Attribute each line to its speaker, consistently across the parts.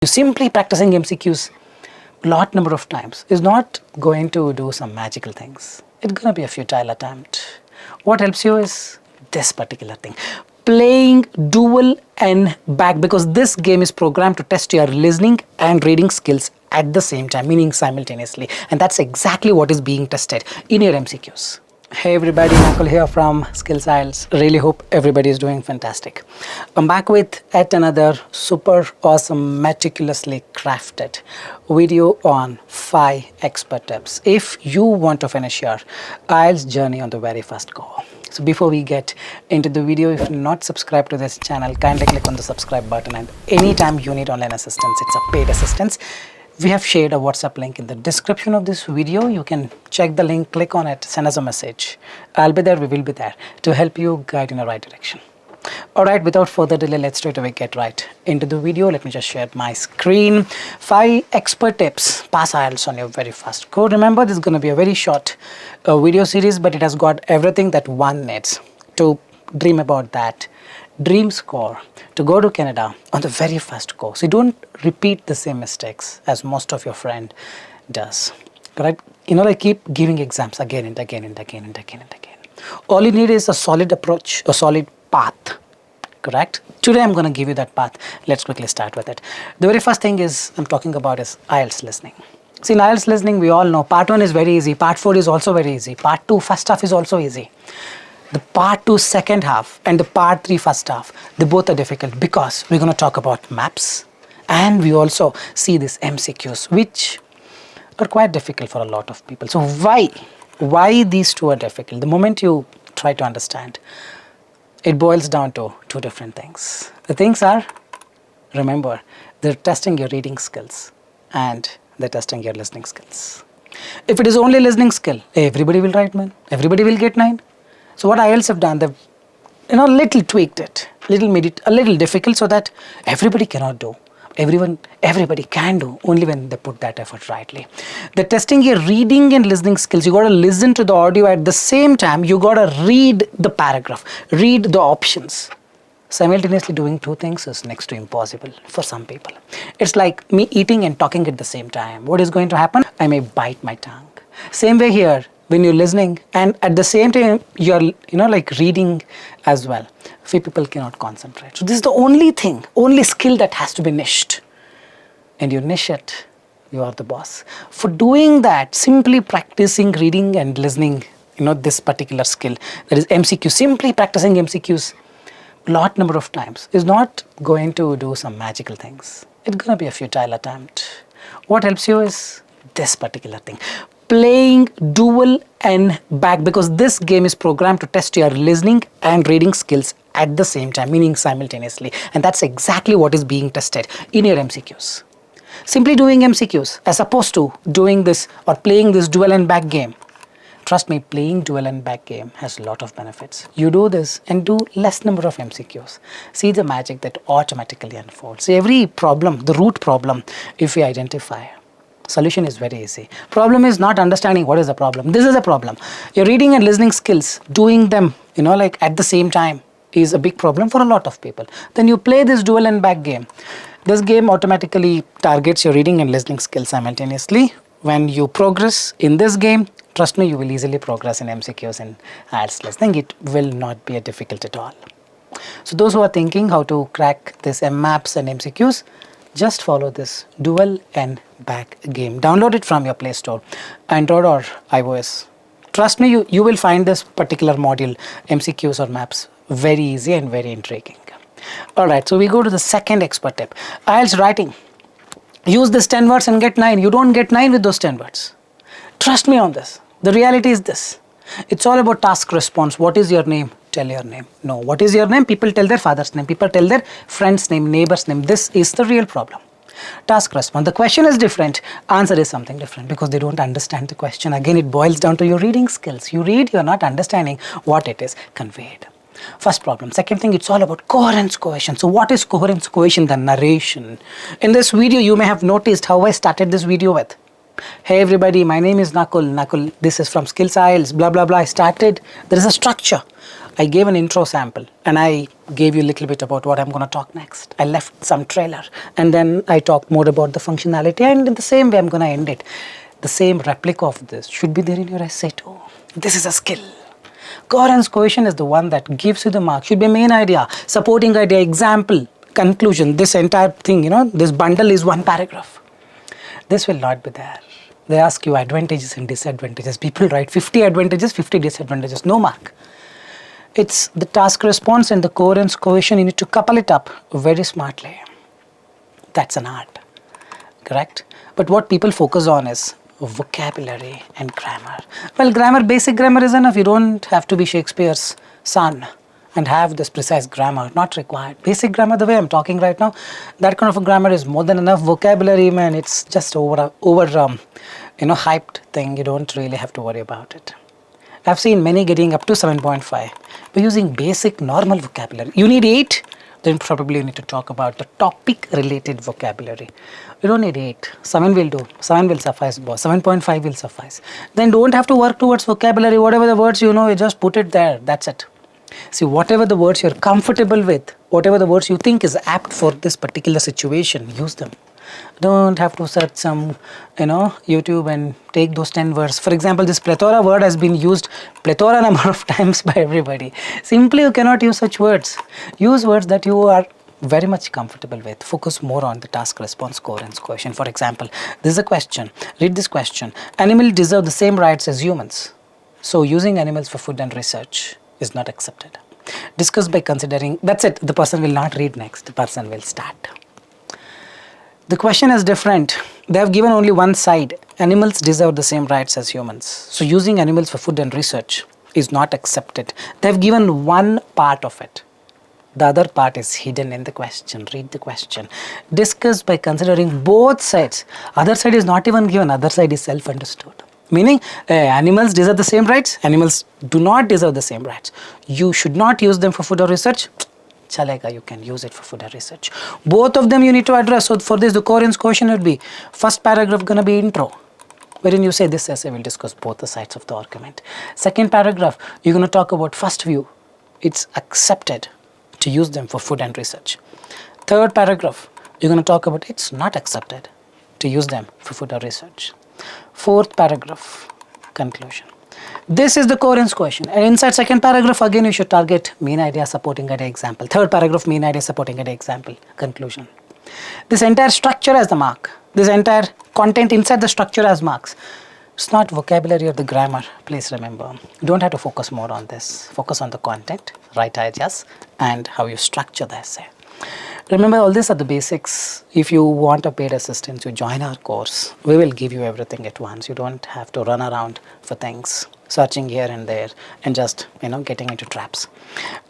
Speaker 1: Simply practicing MCQs lot number of times is not going to do some magical things. It's going to be a futile attempt. What helps you is this particular thing. Playing dual and back, because this game is programmed to test your listening and reading skills at the same time, meaning simultaneously. And that's exactly what is being tested in your MCQs. Hey everybody, Nakul here from Skills IELTS. Really hope everybody is doing fantastic. I'm back with yet another super awesome, meticulously crafted video on 5 expert tips if you want to finish your IELTS journey on the very first go. So before we get into the video, if you're not subscribed to this channel, kindly click on the subscribe button, and anytime you need online assistance, it's a paid assistance. We have shared a WhatsApp link in the description of this video. You can check the link, click on it, send us a message. I'll be there, we will be there to help you guide in the right direction. Alright, without further delay, let's straight away get right into the video. Let me just share my screen. 5 expert tips, pass IELTS on your very first go. Remember, this is going to be a very short video series, but it has got everything that one needs to dream about that dream score, to go to Canada on the very first go. So you don't repeat the same mistakes as most of your friend does. Right? You know, like keep giving exams again and again and again and again and again. All you need is a solid approach, a solid path. Correct? Today I'm going to give you that path. Let's quickly start with it. The very first thing I'm talking about is IELTS listening. See, in IELTS listening, we all know part 1 is very easy, part 4 is also very easy, part 2 first half is also easy. The part 2 second half and the part 3 first half, they both are difficult because we're going to talk about maps, and we also see these MCQs, which are quite difficult for a lot of people. So why these two are difficult? The moment you try to understand, it boils down to 2 different things. The things are, remember, they're testing your reading skills and they're testing your listening skills. If it is only listening skill, everybody will write 9, everybody will get 9. So what IELTS have done, they've little tweaked it, made it a little difficult so that everybody cannot do. Everybody can do only when they put that effort rightly. They're testing your reading and listening skills. You got to listen to the audio at the same time. You got to read the paragraph, read the options. Simultaneously doing 2 things is next to impossible for some people. It's like me eating and talking at the same time. What is going to happen? I may bite my tongue. Same way here. When you're listening and at the same time you're reading as well, few people cannot concentrate. So this is the only skill that has to be niched, and you niche it, you are the boss. For doing that, simply practicing reading and listening, this particular skill, that is MCQ, simply practicing MCQs lot number of times is not going to do some magical things. It's going to be a futile attempt. What helps you is this particular thing. Playing dual and back, because this game is programmed to test your listening and reading skills at the same time, meaning simultaneously. And that's exactly what is being tested in your MCQs. Simply doing MCQs as opposed to doing this or playing this dual and back game. Trust me, playing dual and back game has a lot of benefits. You do this and do less number of MCQs. See the magic that automatically unfolds. See, every problem, the root problem, if we identify, solution is very easy. Problem is not understanding what is the problem. This is a problem. Your reading and listening skills, doing them, at the same time is a big problem for a lot of people. Then you play this dual and back game. This game automatically targets your reading and listening skills simultaneously. When you progress in this game, trust me, you will easily progress in MCQs and IELTS listening. It will not be difficult at all. So those who are thinking how to crack this MMAPs and MCQs, just follow this dual and back game. Download it from your Play Store, Android or iOS. Trust me, you will find this particular module, MCQs or maps, very easy and very intriguing. Alright, so we go to the second expert tip. IELTS writing. Use this 10 words and get 9. You don't get 9 with those 10 words. Trust me on this. The reality is this. It's all about task response. What is your name? Tell your name. No, what is your name? People tell their father's name. People tell their friend's name, neighbor's name. This is the real problem. Task response. The question is different. Answer is something different because they don't understand the question. Again, it boils down to your reading skills. You read, you're not understanding what it is conveyed. First problem. Second thing, it's all about coherence cohesion. So what is coherence cohesion? The narration. In this video, you may have noticed how I started this video with. Hey everybody, my name is Nakul. This is from Skills IELTS, blah blah blah. I started. There is a structure. I gave an intro sample and I gave you a little bit about what I'm going to talk next. I left some trailer and then I talked more about the functionality, and in the same way I'm going to end it. The same replica of this should be there in your essay too. This is a skill. Coherence cohesion is the one that gives you the mark. Should be main idea, supporting idea, example, conclusion. This entire thing, this bundle is one paragraph. This will not be there. They ask you advantages and disadvantages. People write 50 advantages, 50 disadvantages. No mark. It's the task response and the coherence cohesion. You need to couple it up very smartly. That's an art. Correct? But what people focus on is vocabulary and grammar. Well, grammar, basic grammar is enough. You don't have to be Shakespeare's son and have this precise grammar. Not required. Basic grammar, the way I'm talking right now, that kind of a grammar is more than enough. Vocabulary, man, it's just hyped thing. You don't really have to worry about it. I've seen many getting up to 7.5 by using basic normal vocabulary. You need 8, then probably you need to talk about the topic related vocabulary. You don't need 8. 7 will do. 7 will suffice, boss. 7.5 will suffice. Then don't have to work towards vocabulary. Whatever the words you just put it there. That's it. See, whatever the words you're comfortable with, whatever the words you think is apt for this particular situation, use them. Don't have to search some, YouTube and take those 10 words. For example, this plethora word has been used plethora number of times by everybody. Simply, you cannot use such words. Use words that you are very much comfortable with. Focus more on the task response coherence cohesion. For example, this is a question. Read this question. Animals deserve the same rights as humans. So using animals for food and research is not accepted. Discuss by considering, that's it. The person will not read next. The person will start. The question is different. They have given only one side. Animals deserve the same rights as humans. So using animals for food and research is not accepted. They have given one part of it. The other part is hidden in the question. Read the question. Discuss by considering both sides. Other side is not even given. Other side is self-understood. Meaning, animals deserve the same rights. Animals do not deserve the same rights. You should not use them for food or research. Chalega, you can use it for food or research. Both of them you need to address. So for this, the coherence quotient would be, first paragraph gonna be intro, wherein you say this essay will discuss both the sides of the argument. Second paragraph, you're gonna talk about first view. It's accepted to use them for food and research. Third paragraph, you're gonna talk about it's not accepted to use them for food or research. Fourth paragraph, conclusion. This is the coherence quotient. And inside second paragraph, again, you should target main idea, supporting idea, example. Third paragraph, main idea, supporting idea, example, conclusion. This entire structure has the mark. This entire content inside the structure has marks. It's not vocabulary or the grammar, please remember. You don't have to focus more on this. Focus on the content, right ideas, and how you structure the essay. Remember, all these are the basics. If you want a paid assistance, you join our course. We will give you everything at once. You don't have to run around for things, searching here and there, and just, getting into traps.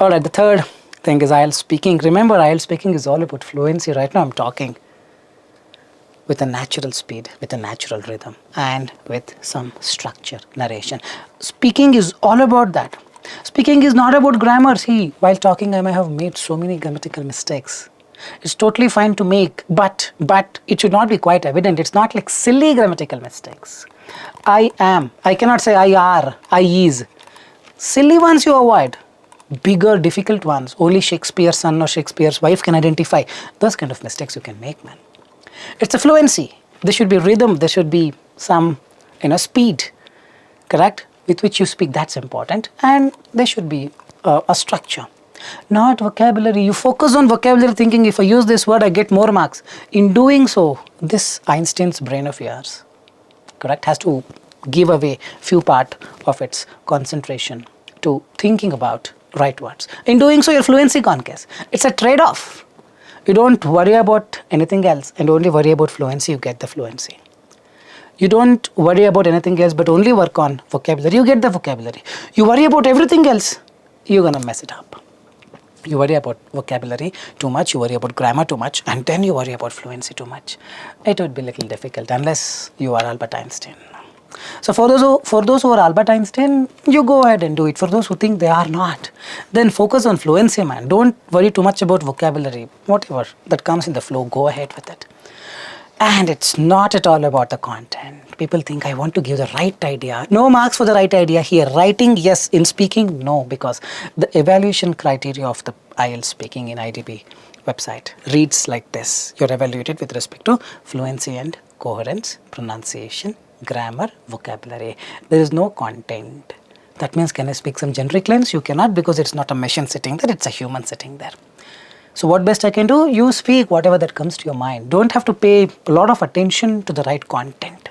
Speaker 1: All right, the third thing is IELTS speaking. Remember, IELTS speaking is all about fluency. Right now, I'm talking with a natural speed, with a natural rhythm, and with some structure, narration. Speaking is all about that. Speaking is not about grammar. See, while talking, I may have made so many grammatical mistakes. It's totally fine to make, but it should not be quite evident. It's not like silly grammatical mistakes. I am. I cannot say I are, I is. Silly ones you avoid. Bigger, difficult ones, only Shakespeare's son or Shakespeare's wife can identify. Those kind of mistakes you can make, man. It's a fluency. There should be rhythm. There should be some, speed, correct? With which you speak, that's important. And there should be a structure. Not vocabulary. You focus on vocabulary thinking if I use this word, I get more marks. In doing so, this Einstein's brain of yours, correct, has to give away few part of its concentration to thinking about right words. In doing so, your fluency conquers. It's a trade-off. You don't worry about anything else and only worry about fluency, you get the fluency. You don't worry about anything else but only work on vocabulary, you get the vocabulary. You worry about everything else, you're gonna mess it up. You worry about vocabulary too much, you worry about grammar too much, and then you worry about fluency too much. It would be a little difficult unless you are Albert Einstein. So for those who are Albert Einstein, you go ahead and do it. For those who think they are not, then focus on fluency, man. Don't worry too much about vocabulary. Whatever that comes in the flow, go ahead with it. And it's not at all about the content. People think I want to give the right idea. No marks for the right idea here. Writing, yes. In speaking, no. Because the evaluation criteria of the IELTS speaking in IDB website reads like this. You're evaluated with respect to fluency and coherence, pronunciation, grammar, vocabulary. There is no content. That means, can I speak some generic lines? You cannot, because it's not a machine sitting there, it's a human sitting there. So what best I can do? You speak whatever that comes to your mind. Don't have to pay a lot of attention to the right content.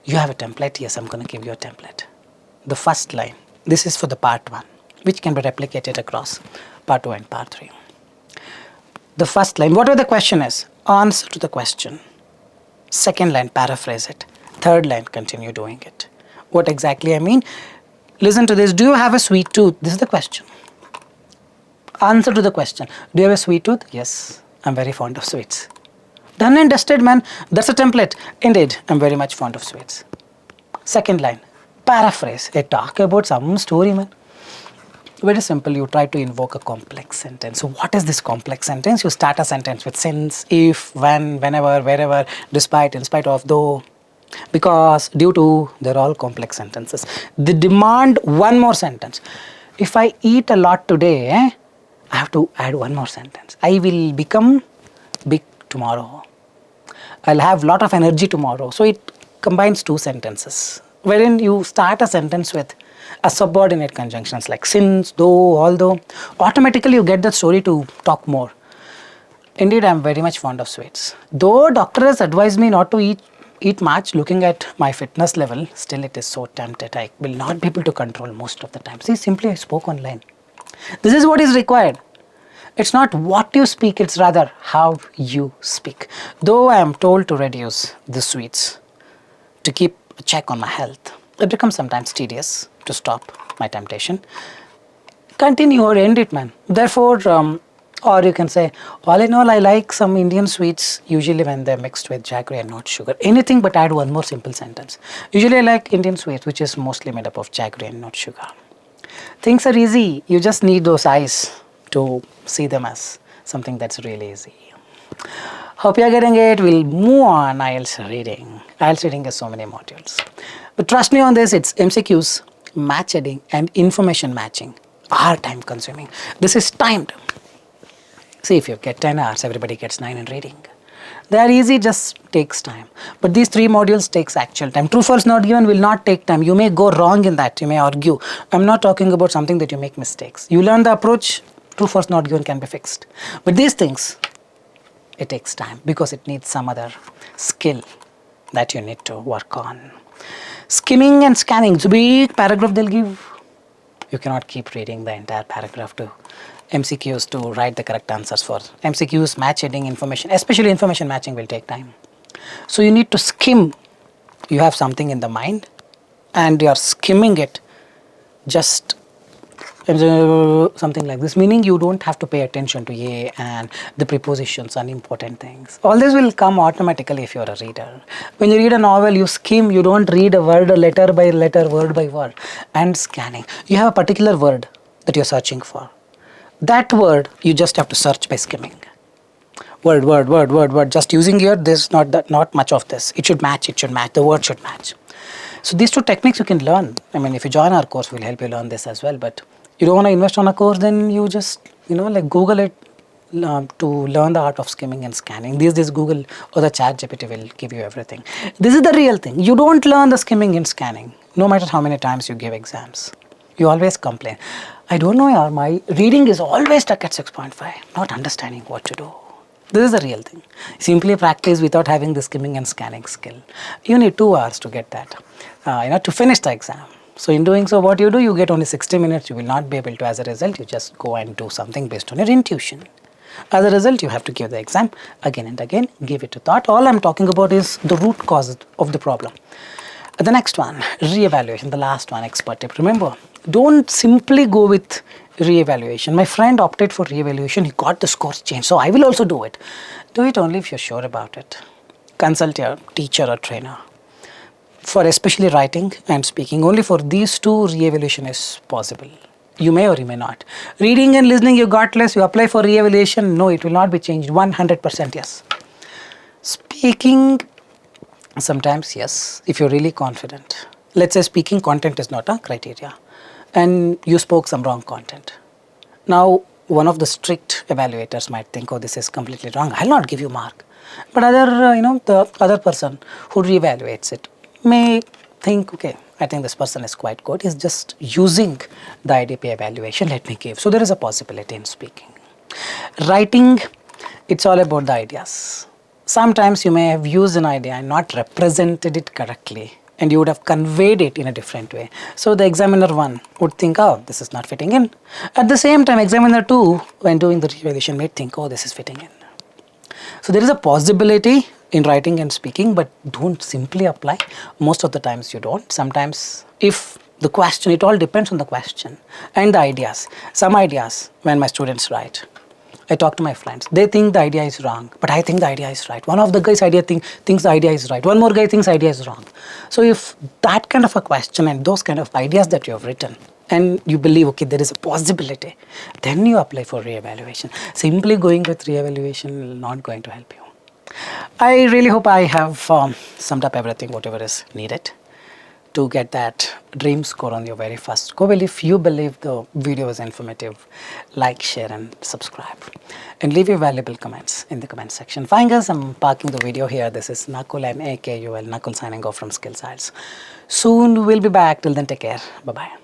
Speaker 1: You have a template. Yes, I'm going to give you a template. The first line, this is for the part 1, which can be replicated across part 2 and part 3. The first line, whatever the question is, answer to the question. Second line, paraphrase it. Third line, continue doing it. What exactly I mean? Listen to this. Do you have a sweet tooth? This is the question. Answer to the question. Do you have a sweet tooth? Yes, I'm very fond of sweets. Done and dusted, man. That's a template. Indeed, I'm very much fond of sweets. Second line, paraphrase. They talk about some story, man. Very simple. You try to invoke a complex sentence. So what is this complex sentence? You start a sentence with since, if, when, whenever, wherever, despite, in spite of, though, because, due to. They're all complex sentences. They demand one more sentence. If I eat a lot today, I have to add one more sentence. I will become big tomorrow. I'll have lot of energy tomorrow. So it combines 2 sentences, wherein you start a sentence with a subordinate conjunctions like since, though, although. Automatically you get the story to talk more. Indeed, I'm very much fond of sweets. Though doctor has advised me not to eat much, looking at my fitness level, still it is so tempted. I will not be able to control most of the time. See, simply I spoke online. This is what is required. It's not what you speak, it's rather how you speak. Though I am told to reduce the sweets, to keep a check on my health, it becomes sometimes tedious to stop my temptation. Continue or end it, man. Therefore, or you can say, all in all, I like some Indian sweets, usually when they're mixed with jaggery and not sugar. Anything but add one more simple sentence. Usually I like Indian sweets, which is mostly made up of jaggery and not sugar. Things are easy. You just need those eyes to see them as something that's really easy. Hope you're getting it. We'll move on. IELTS reading. IELTS reading has so many modules. But trust me on this, it's MCQs, match heading and information matching are time consuming. This is timed. See, if you get 10 hours, everybody gets 9 in reading. They are easy, just takes time. But these 3 modules takes actual time. True, false, not given will not take time. You may go wrong in that. You may argue. I'm not talking about something that you make mistakes. You learn the approach, true, false, not given can be fixed. But these things, it takes time because it needs some other skill that you need to work on. Skimming and scanning. It's a big paragraph they'll give. You cannot keep reading the entire paragraph to MCQs to write the correct answers for. MCQs, match heading, information, especially information matching will take time. So you need to skim. You have something in the mind and you are skimming it just something like this, meaning you don't have to pay attention to a and the prepositions and important things. All this will come automatically if you're a reader. When you read a novel, you skim, you don't read a word letter by letter, word by word. And scanning. You have a particular word that you're searching for. That word, you just have to search by skimming. Word. Just using here, there's not much of this. It should match, the word should match. So these 2 techniques you can learn. I mean, if you join our course, we'll help you learn this as well. But you don't want to invest on a course, then you just, like Google it to learn the art of skimming and scanning. These days, Google or the ChatGPT will give you everything. This is the real thing. You don't learn the skimming and scanning, no matter how many times you give exams. You always complain. I don't know, yaar, my reading is always stuck at 6.5, not understanding what to do. This is the real thing. Simply practice without having the skimming and scanning skill. You need 2 hours to get that, to finish the exam. So in doing so, what you do, you get only 60 minutes. You will not be able to, as a result, you just go and do something based on your intuition. As a result, you have to give the exam again and again, give it a thought. All I'm talking about is the root cause of the problem. The next one, re-evaluation, the last one, expert tip. Remember, don't simply go with re-evaluation. My friend opted for re-evaluation. He got the scores changed. So I will also do it. Do it only if you're sure about it. Consult your teacher or trainer. For especially writing and speaking, only for these 2 re-evaluation is possible. You may or you may not. Reading and listening, you got less. You apply for re-evaluation. No, it will not be changed. 100% yes. Speaking, sometimes yes, if you're really confident. Let's say speaking content is not a criteria and you spoke some wrong content. Now, one of the strict evaluators might think, oh, this is completely wrong. I'll not give you mark. But the other person who reevaluates it may think, okay, I think this person is quite good. He's just using the IDP evaluation. Let me give. So there is a possibility in speaking. Writing, it's all about the ideas. Sometimes you may have used an idea and not represented it correctly, and you would have conveyed it in a different way. So the examiner 1 would think, oh, this is not fitting in. At the same time, examiner 2, when doing the reevaluation, may think, oh, this is fitting in. So there is a possibility in writing and speaking, but don't simply apply. Most of the times you don't. Sometimes if the question, it all depends on the question and the ideas. Some ideas, when my students write, I talk to my friends. They think the idea is wrong, but I think the idea is right. One of the guys' thinks the idea is right. One more guy thinks the idea is wrong. So if that kind of a question and those kind of ideas that you have written, and you believe, okay, there is a possibility, then you apply for re-evaluation. Simply going with re-evaluation will not going to help you. I really hope I have summed up everything, whatever is needed to get that dream score on your very first go. Well, if you believe the video is informative, like, share and subscribe. And leave your valuable comments in the comment section. Fine guys, I'm parking the video here. This is Nakul, M-A-K-U-L, Nakul signing off from Skills IELTS. Soon we'll be back. Till then, take care. Bye-bye.